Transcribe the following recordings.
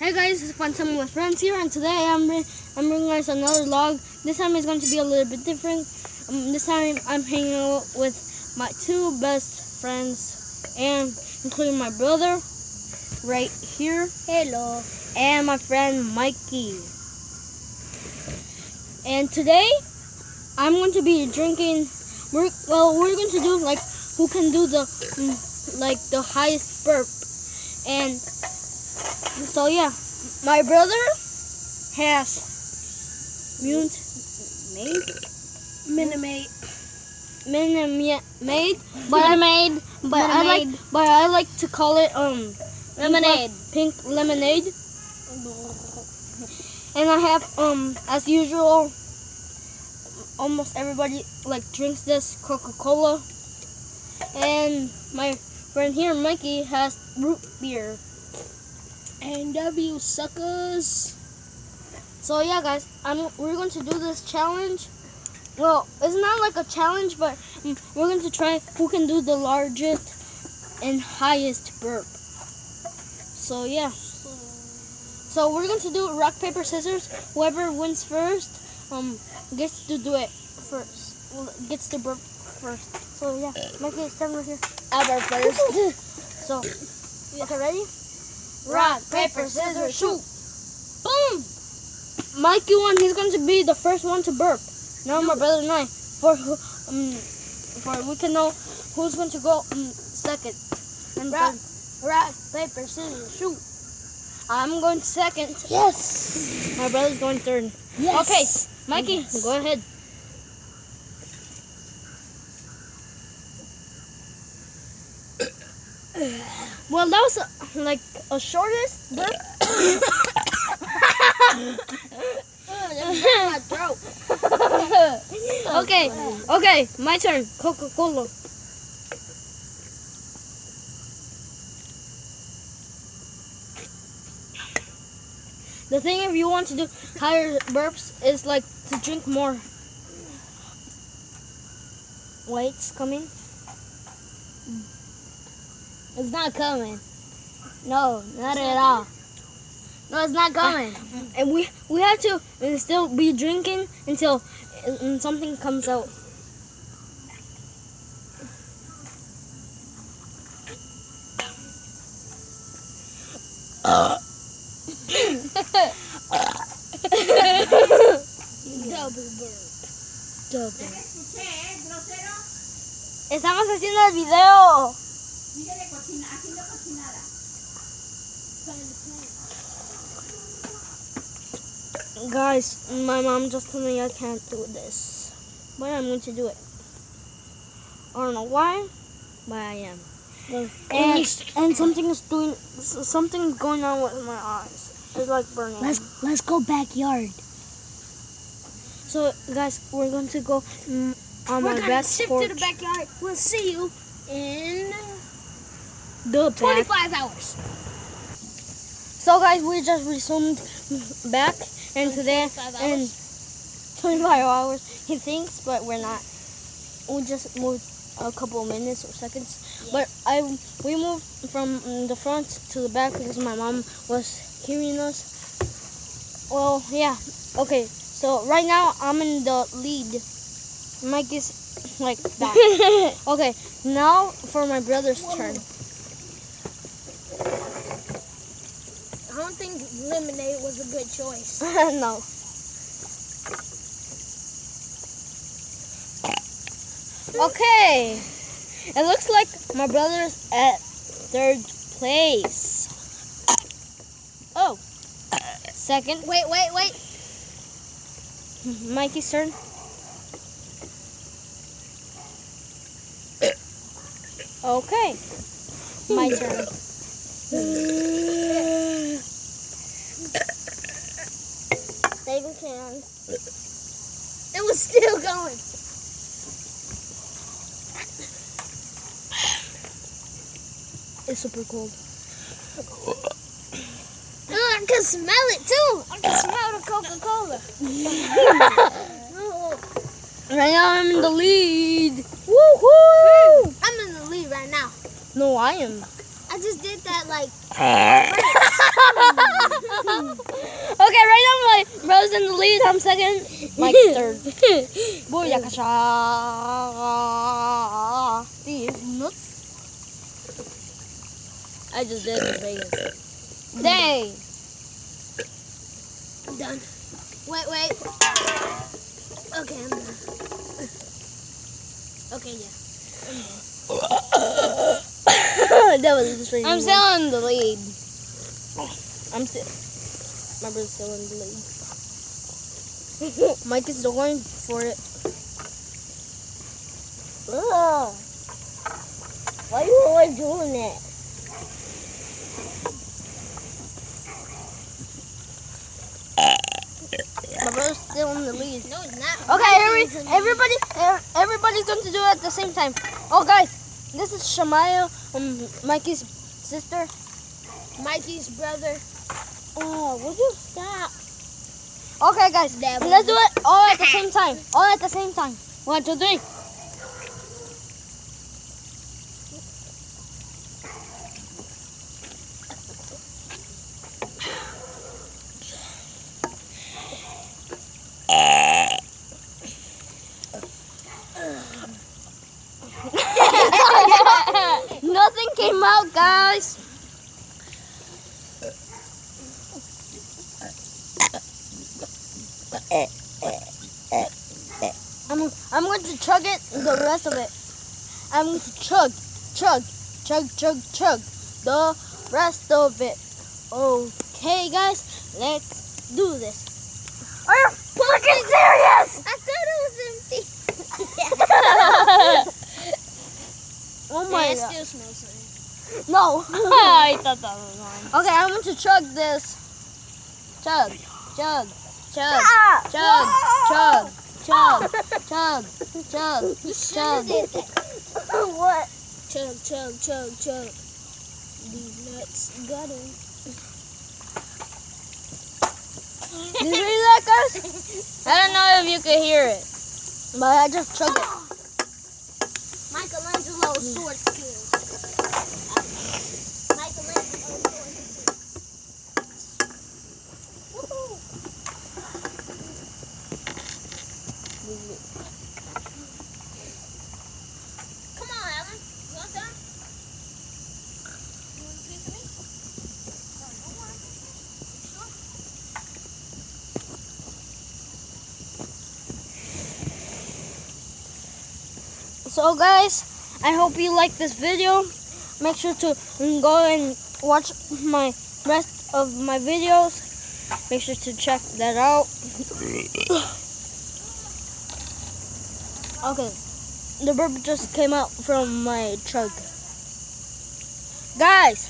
Hey guys, it's Fun Time with Friends here, and today I'm bringing guys another vlog. This time it's going to be a little bit different. This time I'm hanging out with my two best friends, and including my brother right here. Hello. And my friend Mikey. And today I'm going to be drinking. We're going to do like who can do the highest burp. And so yeah, my brother has Minimate. but I like to call it Lemonade. pink lemonade. And I have as usual, almost everybody like drinks this Coca-Cola. And my friend here, Mikey, has root beer. And W suckers. So yeah, guys, we're going to do this challenge. Well, it's not like a challenge, but we're going to try who can do the largest and highest burp. So yeah. So we're going to do rock, paper, scissors. Whoever wins first gets to do it first. Gets to burp first. So yeah, Mikey, stand right here. I'll burp first. So, okay, ready? Rock, paper, scissors, shoot. Boom! Mikey won. He's going to be the first one to burp. Now my brother and I, for we can know who's going to go second. And rock, paper, scissors, shoot. I'm going second. Yes. My brother's going third. Yes. Okay, Mikey, go ahead. Well, that was like a shortest burp. My throat. Okay, my turn. Coca-Cola. The thing, if you want to do higher burps, is like to drink more. Wait, it's coming. It's not coming. No, not at all. No, it's not coming. And we have to still be drinking until something comes out. Double burp. Double. Estamos haciendo el video. Guys, my mom just told me I can't do this, but I'm going to do it. I don't know why, but I am. And something's going on with my eyes. It's like burning. Let's go backyard. So guys, we're going to go on my back porch. To the backyard. We'll see you in The 25 hours. So guys, we just resumed back, and today 25 hours he thinks, but we're not. We just moved a couple of minutes or seconds. But we moved from the front to the back because my mom was hearing us. Well, yeah. Okay, so right now I'm in the lead. Mike is like back. Okay, now for my brother's turn. I don't think lemonade was a good choice. No. Okay. It looks like my brother's at third place. Oh. Second. Wait. Mikey's turn. Okay. My turn. Save your cans. It was still going. It's super cold. I can smell it too. I can smell the Coca-Cola. Right now I'm in the lead. Woohoo! I'm in the lead right now. No, I am. I just did that like. in the lead. I'm second. Mike third. Booyakasha. These nuts. I just did the biggest. Dang. I'm done. Wait. Okay, I'm done. Okay, yeah. That was straight. I'm still in the lead. I'm still. My brother's still in the lead. Mike is still going for it. Ugh. Why are you always doing that? My brother's still in the lead. No, it's not. Okay, everybody's going to do it at the same time. Oh, guys, this is Shamaya, Mikey's sister. Mikey's brother. Oh, would you stop? Okay, guys, That let's do it all at the same time. All at the same time. 1, 2, 3. Nothing came out, guys. I'm going to chug it, the rest of it. I'm going to chug the rest of it. Okay, guys, let's do this. Are you fucking serious? I thought it was empty. Oh my It god. still smells like. No. I thought that was mine. Okay, I'm going to chug this. Chug. What? Chug. These nuts got him. Did you hear that, guys? I don't know if you could hear it. But I just chugged it. Michelangelo sword skills. Michelangelo sword skills. Come on, Alan. You want some? You want a piece of me? No, don't worry. You sure? So, guys, I hope you like this video. Make sure to go and watch my rest of my videos. Make sure to check that out. Okay, the burp just came out from my chug. Guys,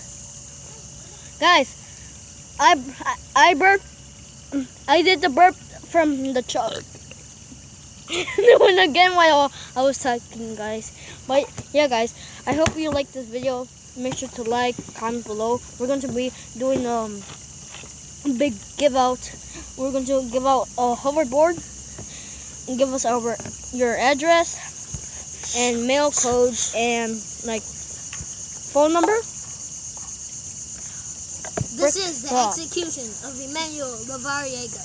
I burped. I did the burp from the chug. Doing again while I was talking, guys. But yeah, guys, I hope you like this video. Make sure to like, comment below. We're going to be doing a big give out. We're going to give out a hoverboard. And give us your address and mail code and like phone number. This is the Stop. execution of Emmanuel Lavariega.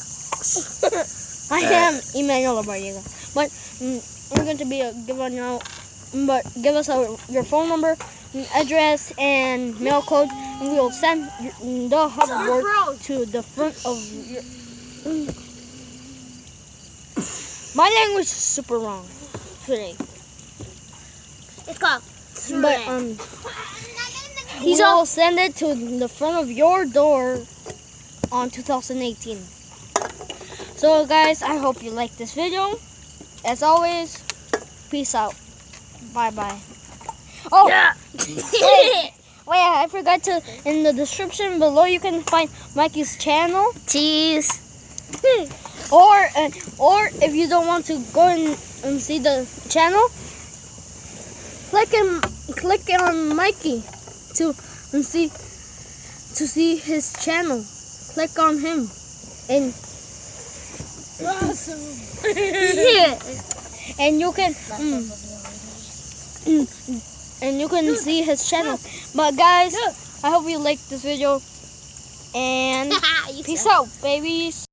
I am Emmanuel Barriga. But we're going to be giving out. But give us your phone number, address, and mail code, and we will send the hoverboard to the front of your. My language is super wrong today. It's called. But we will send it to the front of your door on 2018. So guys, I hope you like this video. As always, peace out. Bye bye. Oh Yeah. wait, I forgot to, in the description below you can find Mikey's channel. Cheese. Or if you don't want to go and see the channel, click on Mikey to see his channel. Click on him and Awesome. yeah, and you can and you can see his channel. But guys, I hope you liked this video and You peace suck. out, babies.